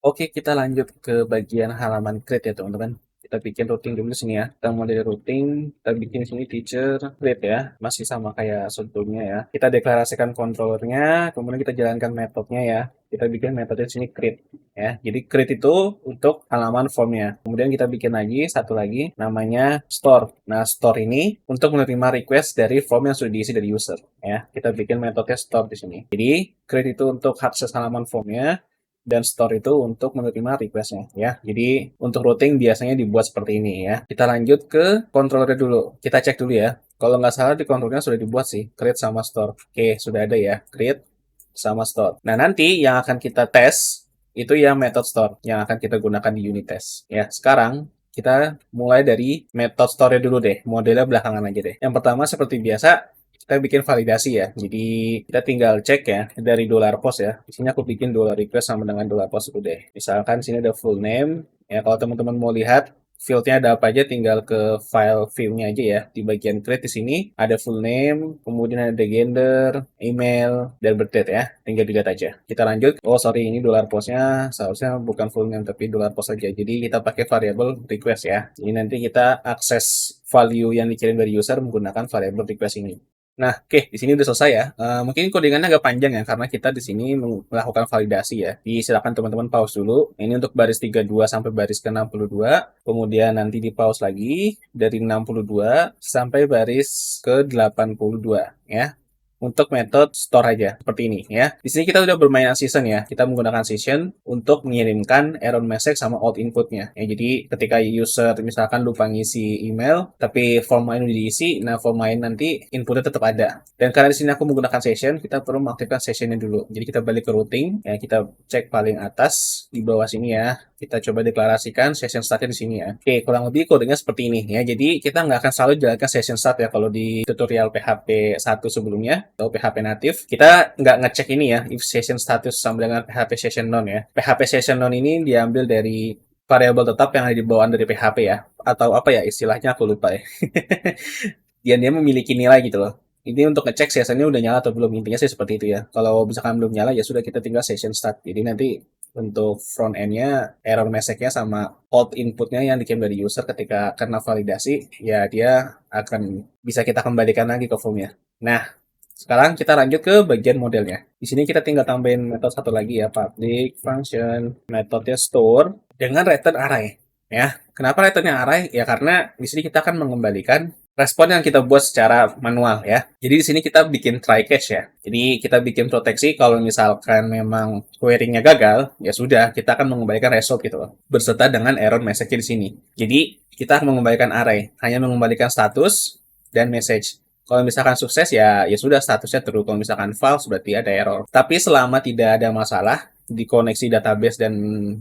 Oke, kita lanjut ke bagian halaman create ya teman-teman. Kita bikin routing dulu sini ya. Kita mulai dari routing, kita bikin sini teacher create ya. Masih sama kayak sebelumnya ya. Kita deklarasikan controllernya, kemudian kita jalankan metodenya ya. Kita bikin metode sini create ya. Jadi create itu untuk halaman formnya. Kemudian kita bikin lagi satu lagi namanya store. Nah, store ini untuk menerima request dari form yang sudah diisi dari user ya. Kita bikin metode store di sini. Jadi create itu untuk akses halaman formnya dan store itu untuk menerima request-nya ya. Jadi untuk routing biasanya dibuat seperti ini ya. Kita lanjut ke controller dulu. Kita cek dulu ya. Kalau nggak salah di controllernya sudah dibuat sih, create sama store. Oke, sudah ada ya, create sama store. Nah, nanti yang akan kita tes itu yang method store yang akan kita gunakan di unit test. Ya, sekarang kita mulai dari method store dulu deh. Modelnya belakangan aja deh. Yang pertama seperti biasa kita bikin validasi ya. Jadi kita tinggal cek ya dari $post ya. Di sini aku bikin dollar request sama dengan $post dulu deh. Misalkan sini ada full name. Ya kalau teman-teman mau lihat fieldnya ada apa aja, tinggal ke file view-nya aja ya. Di bagian create di sini ada full name, kemudian ada gender, email, dan birth date ya. Tinggal dilihat aja. Kita lanjut. Oh sorry, ini $postnya seharusnya bukan full name tapi $post aja. Jadi kita pakai variable request ya. Jadi nanti kita akses value yang dikirim dari user menggunakan variable request ini. Nah, oke, di sini udah selesai ya. Mungkin codingannya agak panjang ya, karena kita di sini melakukan validasi ya. Silakan teman-teman pause dulu. Ini untuk baris 32 sampai baris ke-62. Kemudian nanti di pause lagi dari 62 sampai baris ke-82 ya. Untuk metode store aja seperti ini ya. Di sini kita udah bermain session ya. Kita menggunakan session untuk mengirimkan error message sama out inputnya. Ya, jadi ketika user misalkan lupa ngisi email, tapi form lain udah diisi, nah form lain nanti inputnya tetap ada. Dan karena di sini aku menggunakan session, kita perlu mengaktifkan sessionnya dulu. Jadi kita balik ke routing, ya kita cek paling atas di bawah sini ya. Kita coba deklarasikan session startnya di sini ya. Oke, kurang lebih kodenya seperti ini ya. Jadi kita nggak akan selalu jalankan session start ya kalau di tutorial PHP 1 sebelumnya atau PHP native. Kita nggak ngecek ini ya, if session status sama dengan PHP session none ya. PHP session none ini diambil dari variabel tetap yang ada di bawaan dari PHP ya. Atau apa ya istilahnya aku lupa ya. Dia memiliki nilai gitu loh. Ini untuk ngecek sessionnya udah nyala atau belum. Intinya sih seperti itu ya. Kalau misalkan belum nyala ya sudah kita tinggal session start. Jadi nanti untuk front end-nya error message-nya sama out input-nya yang dikirim dari user ketika kena validasi ya dia akan bisa kita kembalikan lagi ke form-nya. Nah, sekarang kita lanjut ke bagian modelnya. Di sini kita tinggal tambahin metode satu lagi ya, public function, metode store dengan return array. Ya, kenapa returnnya array? Ya karena di sini kita akan mengembalikan respon yang kita buat secara manual ya. Jadi di sini kita bikin try catch ya. Jadi kita bikin proteksi kalau misalkan memang query-nya gagal, ya sudah kita akan mengembalikan result gitu loh. Berserta dengan error message di sini. Jadi kita akan mengembalikan array, hanya mengembalikan status dan message. Kalau misalkan sukses ya sudah statusnya true. Kalau misalkan false berarti ada error. Tapi selama tidak ada masalah di koneksi database dan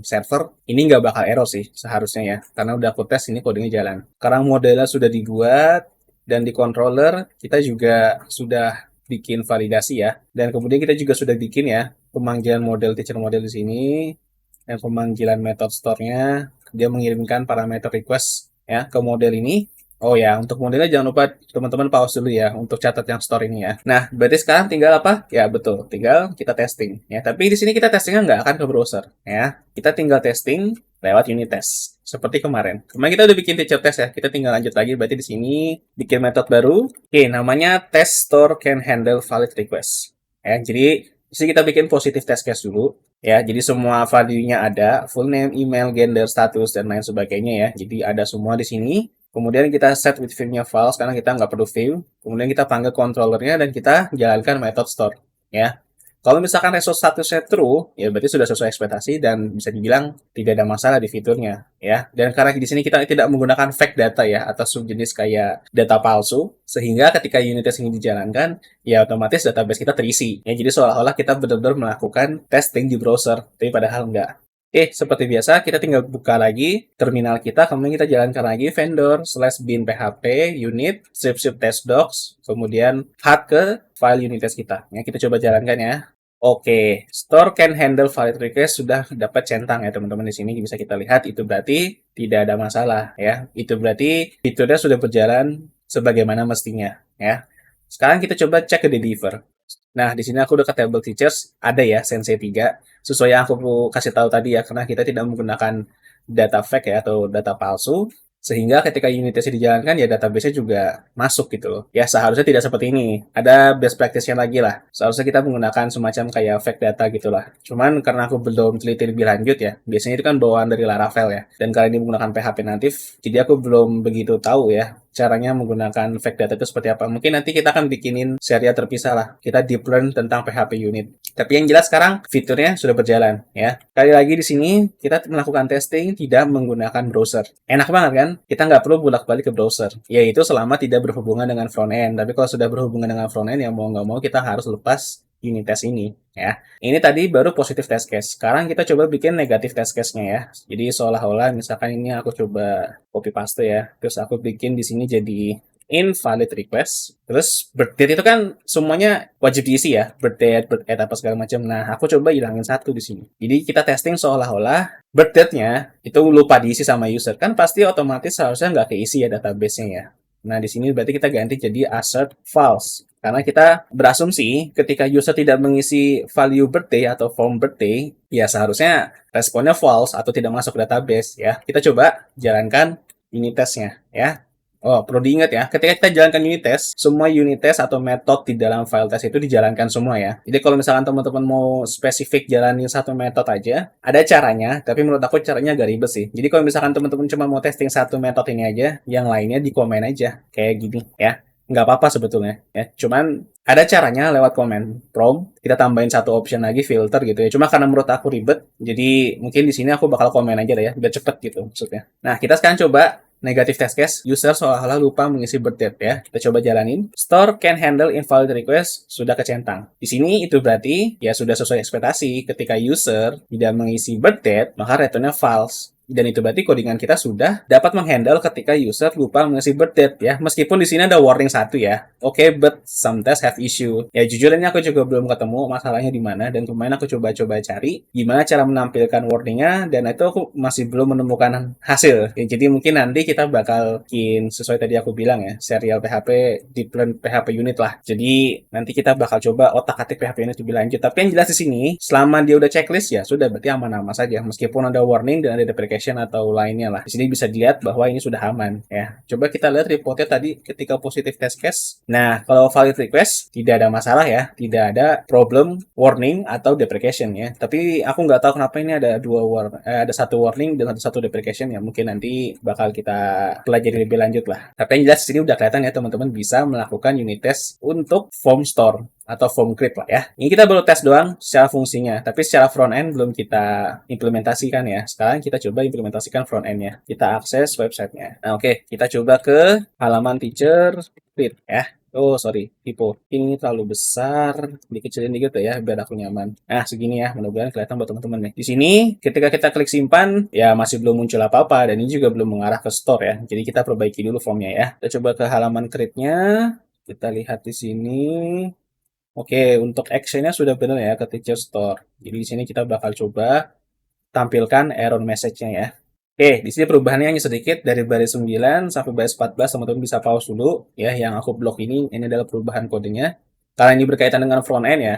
server, ini nggak bakal error sih seharusnya ya. Karena udah aku tes ini kodenya jalan. Sekarang modelnya sudah dibuat dan di controller kita juga sudah bikin validasi ya. Dan kemudian kita juga sudah bikin ya pemanggilan model teacher model di sini dan pemanggilan method store-nya. Dia mengirimkan parameter request ya ke model ini. Oh ya, untuk modelnya jangan lupa teman-teman pause dulu ya untuk catat yang store ini ya. Nah, berarti sekarang tinggal apa? Ya betul, tinggal kita testing ya. Tapi di sini kita testingnya nggak akan ke browser ya. Kita tinggal testing lewat unit test seperti kemarin. Kemarin kita udah bikin teacher test ya. Kita tinggal lanjut lagi. Berarti di sini bikin metode baru. Oke, namanya test store can handle valid request. Ya, jadi di sini kita bikin positive test case dulu. Ya, jadi semua value-nya ada, full name, email, gender, status, dan lain sebagainya ya. Jadi ada semua di sini. Kemudian kita set with view-nya files karena kita nggak perlu view. Kemudian kita panggil controllernya dan kita jalankan method store. Ya, kalau misalkan result statusnya true, ya berarti sudah sesuai ekspektasi dan bisa dibilang tidak ada masalah di fiturnya. Ya, dan karena di sini kita tidak menggunakan fake data ya atau subjenis kayak data palsu, sehingga ketika unit test ini dijalankan, ya otomatis database kita terisi. Ya, jadi seolah-olah kita benar-benar melakukan testing di browser, tapi padahal enggak. Seperti biasa, kita tinggal buka lagi terminal kita, kemudian kita jalankan lagi vendor slash bin php unit strip test docs, kemudian head ke file unit test kita. Ya, kita coba jalankan ya. Oke, store can handle valid request sudah dapat centang ya teman-teman di sini bisa kita lihat itu berarti tidak ada masalah ya. Itu berarti fiturnya sudah berjalan sebagaimana mestinya ya. Sekarang kita coba cek ke deliver. Nah, di sini aku udah ke table teachers, ada ya Sensei 3. sesuai yang aku kasih tahu tadi ya, karena kita tidak menggunakan data fake ya atau data palsu, sehingga ketika unit test dijalankan ya database-nya juga masuk gitu loh. Ya seharusnya tidak seperti ini. Ada best practice-nya lagi lah. Seharusnya kita menggunakan semacam kayak fake data gitulah. Cuman karena aku belum teliti lebih lanjut ya, biasanya itu kan bawaan dari Laravel ya. Dan kali ini menggunakan PHP natif, jadi aku belum begitu tahu ya caranya menggunakan fake data itu seperti apa. Mungkin nanti kita akan bikinin serial terpisah lah. Kita deep learn tentang PHP unit. Tapi yang jelas sekarang fiturnya sudah berjalan ya. Kali lagi di sini kita melakukan testing tidak menggunakan browser. Enak banget kan? Kita nggak perlu bolak-balik ke browser. Yaitu selama tidak berhubungan dengan front end. Tapi kalau sudah berhubungan dengan front end ya mau nggak mau kita harus lepas unit test ini ya. Ini tadi baru positif test case. Sekarang kita coba bikin negatif test case-nya ya. Jadi seolah-olah misalkan ini aku coba copy paste ya. Terus aku bikin di sini jadi invalid request. Terus birth date itu kan semuanya wajib diisi ya. Birth date apa segala macam. Nah, aku coba hilangin satu di sini. Jadi kita testing seolah-olah birth date-nya itu lupa diisi sama user. Kan pasti otomatis harusnya nggak keisi ya database-nya ya. Nah, di sini berarti kita ganti jadi assert false. Karena kita berasumsi ketika user tidak mengisi value birthday atau form birthday, ya seharusnya responnya false atau tidak masuk database ya. Kita coba jalankan unit testnya ya. Oh, perlu diingat ya, ketika kita jalankan unit test, semua unit test atau metode di dalam file test itu dijalankan semua ya. Jadi kalau misalkan teman-teman mau spesifik jalanin satu metode aja, ada caranya, tapi menurut aku caranya agak ribet sih. Jadi kalau misalkan teman-teman cuma mau testing satu metode ini aja, yang lainnya di komen aja, kayak gini ya. Nggak apa-apa sebetulnya ya. Cuman ada caranya lewat command prompt, kita tambahin satu option lagi filter gitu ya. Cuma karena menurut aku ribet, jadi mungkin di sini aku bakal komen aja deh ya, biar cepet gitu maksudnya. Nah, kita sekarang coba negatif test case, user seolah-olah lupa mengisi birth date ya. Kita coba jalanin. Store can handle invalid request sudah kecentang. Di sini itu berarti ya sudah sesuai ekspektasi. Ketika user tidak mengisi birth date, maka returnnya false. Dan itu berarti codingan kita sudah dapat menghandle ketika user lupa mengisi birth date ya. Meskipun di sini ada warning satu ya. Oke, but some tests have issue. Ya jujur ini aku juga belum ketemu masalahnya di mana, dan kemarin aku coba-coba cari gimana cara menampilkan warningnya, dan itu aku masih belum menemukan hasil. Ya, jadi mungkin nanti kita bakal bikin sesuai tadi aku bilang ya, serial PHP deep learn PHP unit lah. Jadi nanti kita bakal coba otak-atik PHP unit lebih lanjut. Tapi yang jelas di sini, selama dia udah checklist ya sudah, berarti aman-aman saja. Meskipun ada warning dan ada deprecation atau lainnya lah. Di sini bisa dilihat bahwa ini sudah aman ya. Coba kita lihat reportnya tadi ketika positif test case. Nah, kalau valid request tidak ada masalah ya, tidak ada problem, warning atau deprecation ya. Tapi aku nggak tahu kenapa ini ada ada satu warning dan satu deprecation ya. Mungkin nanti bakal kita pelajari lebih lanjut lah. Tapi yang jelas di sini udah kelihatan ya teman-teman bisa melakukan unit test untuk form store atau form create lah ya. Ini kita baru tes doang secara fungsinya, tapi secara front end belum kita implementasikan ya. Sekarang kita coba implementasikan front end-nya. Kita akses websitenya. Nah, oke, kita coba ke halaman teacher create ya. Oh, sorry, typo. Ini terlalu besar. Dikecilin dikit ya, biar aku nyaman. Nah, segini ya. Mudah-mudahan kelihatan buat teman-teman nih. Di sini, ketika kita klik simpan, ya masih belum muncul apa-apa. Dan ini juga belum mengarah ke store ya. Jadi kita perbaiki dulu formnya ya. Kita coba ke halaman create-nya. Kita lihat di sini. Oke, untuk action-nya sudah benar ya ke teacher store. Jadi di sini kita bakal coba tampilkan error message-nya ya. Oke, di sini perubahannya hanya sedikit dari baris 9 sampai baris 14, teman-teman bisa pause dulu ya. Yang aku blok ini adalah perubahan kodenya. Karena ini berkaitan dengan front end ya,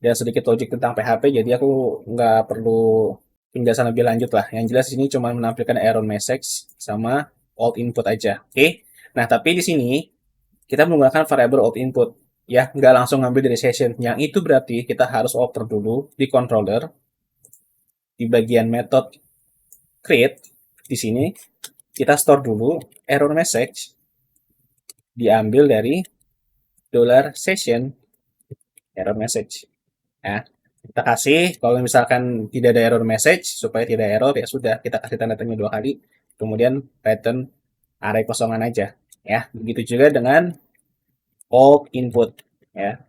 dan sedikit logic tentang PHP, jadi aku nggak perlu penjelasan lebih lanjut lah. Yang jelas di sini cuma menampilkan error message sama alt input aja. Oke, nah tapi di sini kita menggunakan variabel out input ya, nggak langsung ngambil dari session. Yang itu berarti kita harus oper dulu di controller di bagian method create. Di sini kita store dulu error message diambil dari $session error message ya. Kita kasih, kalau misalkan tidak ada error message, supaya tidak error ya sudah kita kasih tanda tanya 2 kali, kemudian return array kosongan aja ya. Begitu juga dengan alt input ya,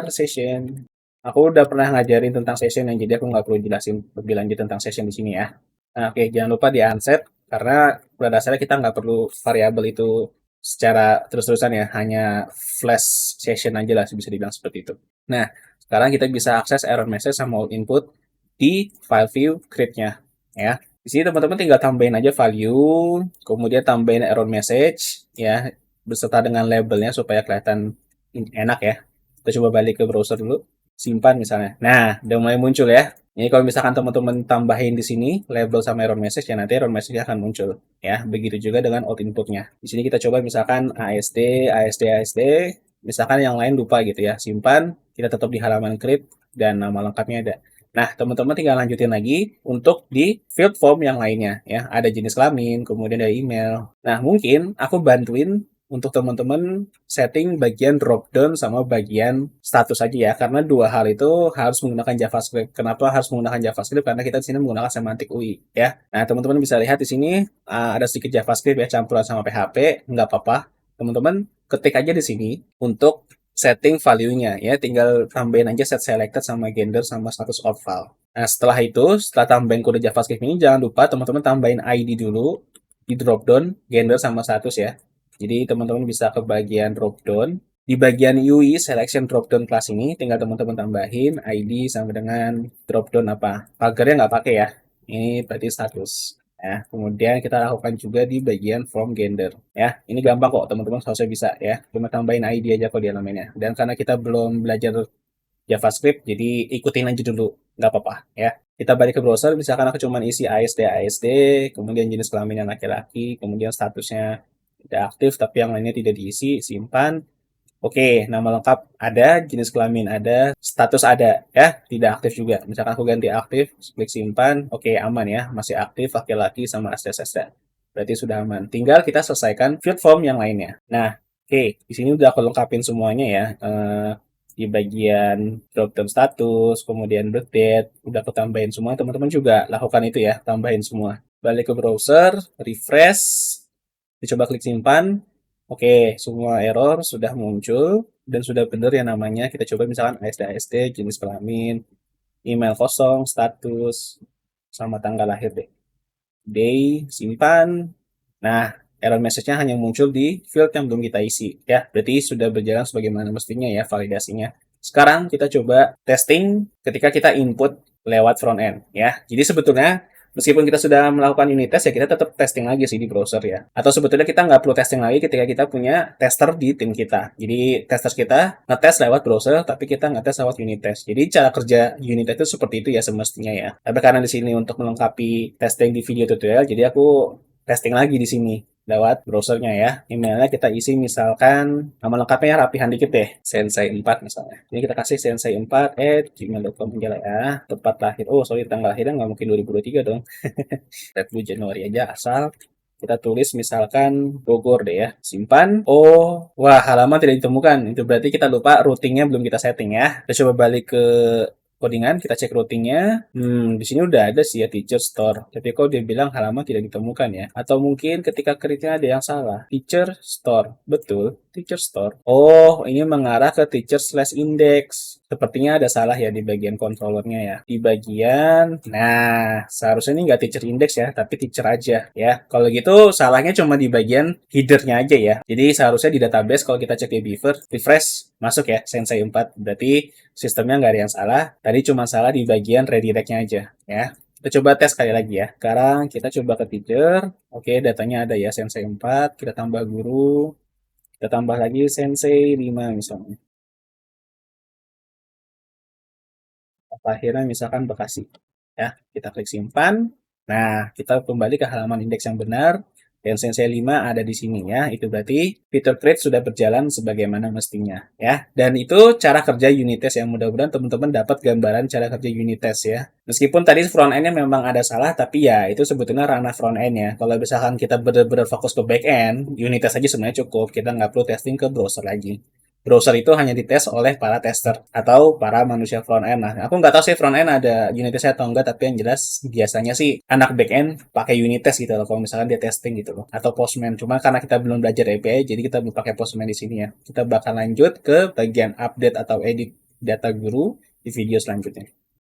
$session. Aku udah pernah ngajarin tentang session yang, jadi aku nggak perlu jelasin lebih lanjut tentang session di sini ya. Nah, oke, jangan lupa di unset karena pada dasarnya kita nggak perlu variabel itu secara terus-terusan ya, hanya flash session aja lah bisa dibilang seperti itu. Nah, sekarang kita bisa akses error message sama alt input di file view create-nya ya. Di sini teman-teman tinggal tambahin aja value, kemudian tambahin error message ya, beserta dengan labelnya supaya kelihatan enak ya. Kita coba balik ke browser dulu, simpan misalnya. Nah, udah mulai muncul ya. Ini kalau misalkan teman-teman tambahin di sini label sama error message ya nanti error message akan muncul ya. Begitu juga dengan out inputnya. Di sini kita coba misalkan ASD, ASD, ASD. Misalkan yang lain lupa gitu ya. Simpan, kita tetap di halaman create dan nama lengkapnya ada. Nah, teman-teman tinggal lanjutin lagi untuk di field form yang lainnya ya. Ada jenis kelamin, kemudian ada email. Nah, mungkin aku bantuin untuk teman-teman setting bagian dropdown sama bagian status aja ya, karena dua hal itu harus menggunakan JavaScript. Kenapa harus menggunakan JavaScript? Karena kita di sini menggunakan semantik UI ya. Nah, teman-teman bisa lihat di sini ada sedikit JavaScript ya campuran sama PHP, nggak apa-apa. Teman-teman ketik aja di sini untuk setting value-nya ya, tinggal tambahin aja set selected sama gender sama status of file. Nah, setelah itu, setelah tambahin kode JavaScript ini, jangan lupa teman-teman tambahin ID dulu di dropdown gender sama status ya. Jadi teman-teman bisa ke bagian dropdown. Di bagian UI selection dropdown class ini tinggal teman-teman tambahin ID sama dengan dropdown apa. Pagarnya nggak pakai ya. Ini berarti status. Ya, kemudian kita lakukan juga di bagian form gender. Ya, ini gampang kok teman-teman harusnya bisa ya. Cuma tambahin ID aja kok di elemennya. Dan karena kita belum belajar JavaScript, jadi ikutin aja dulu, nggak apa-apa ya. Kita balik ke browser, misalkan aku cuma isi ASD, ASD, kemudian jenis kelaminnya laki-laki, kemudian statusnya tidak aktif, tapi yang lainnya tidak diisi, simpan. Oke, nama lengkap ada, jenis kelamin ada, status ada, ya, tidak aktif juga. Misalkan aku ganti aktif, klik simpan, oke aman ya, masih aktif laki-laki sama STSS. Berarti sudah aman. Tinggal kita selesaikan field form yang lainnya. Nah, oke, di sini udah aku lengkapin semuanya ya. Di bagian drop-down status, kemudian birth date, udah aku tambahin semua. Teman-teman juga lakukan itu ya, tambahin semua. Balik ke browser, refresh, dicoba klik simpan. Oke, semua error sudah muncul dan sudah benar ya namanya. Kita coba misalkan ASD ASD, jenis kelamin, email kosong, status, sama tanggal lahir deh. Day, simpan. Nah, error message-nya hanya muncul di field yang belum kita isi. Ya, berarti sudah berjalan sebagaimana mestinya ya validasinya. Sekarang kita coba testing ketika kita input lewat front end ya. Jadi sebetulnya meskipun kita sudah melakukan unit test ya kita tetap testing lagi sih di browser ya. Atau sebetulnya kita nggak perlu testing lagi ketika kita punya tester di tim kita. Jadi tester kita ngetes lewat browser tapi kita ngetes lewat unit test. Jadi cara kerja unit test itu seperti itu ya semestinya ya. Tapi karena di sini untuk melengkapi testing di video tutorial jadi aku testing lagi di sini lewat browsernya ya. Emailnya kita isi misalkan nama lengkapnya rapihan dikit deh, sensei 4 misalnya. Ini kita kasih sensei4@gmail.com aja lah ya. Tepat lahir, oh sorry tanggal lahirnya nggak mungkin 2023 dong. 30 Januari aja asal. Kita tulis misalkan Bogor deh ya. Simpan. Oh, wah halaman tidak ditemukan. Itu berarti kita lupa routingnya belum kita setting ya. Kita coba balik ke codingan, kita cek routingnya. Di sini udah ada sih ya teacher store. Tapi kok dia bilang halaman tidak ditemukan ya? Atau mungkin ketika create-nya ada yang salah. Teacher store, betul. Teacher store. Oh, ini mengarah ke teacher slash index. Sepertinya ada salah ya di bagian controllernya ya. Di bagian, nah seharusnya ini nggak teacher index ya, tapi teacher aja ya. Kalau gitu salahnya cuma di bagian headernya aja ya. Jadi seharusnya di database kalau kita cek di Beaver, refresh, masuk ya Sensei 4. Berarti sistemnya nggak ada yang salah. Tadi cuma salah di bagian redirect-nya aja ya. Kita coba tes sekali lagi ya. Sekarang kita coba ke teacher. Oke, datanya ada ya Sensei 4. Kita tambah guru. Kita tambah lagi Sensei 5 misalnya. Akhirnya misalkan Bekasi. Ya, kita klik simpan. Nah, kita kembali ke halaman indeks yang benar. Dan Sensei 5 ada di sini ya. Itu berarti fitur create sudah berjalan sebagaimana mestinya ya. Dan itu cara kerja unit test yang mudah-mudahan teman-teman dapat gambaran cara kerja unit test ya. Meskipun tadi front end-nya memang ada salah, tapi ya itu sebetulnya ranah front end ya. Kalau misalkan kita benar-benar fokus ke back end, unit test aja sebenarnya cukup. Kita nggak perlu testing ke browser lagi. Browser itu hanya dites oleh para tester atau para manusia front end. Nah, aku nggak tahu sih front end ada unit test atau enggak, tapi yang jelas biasanya sih anak back end pakai unit test gitu loh. Kalau misalkan dia testing gitu loh, atau Postman. Cuma karena kita belum belajar API, jadi kita belum pakai Postman di sini ya. Kita bakal lanjut ke bagian update atau edit data guru di video selanjutnya.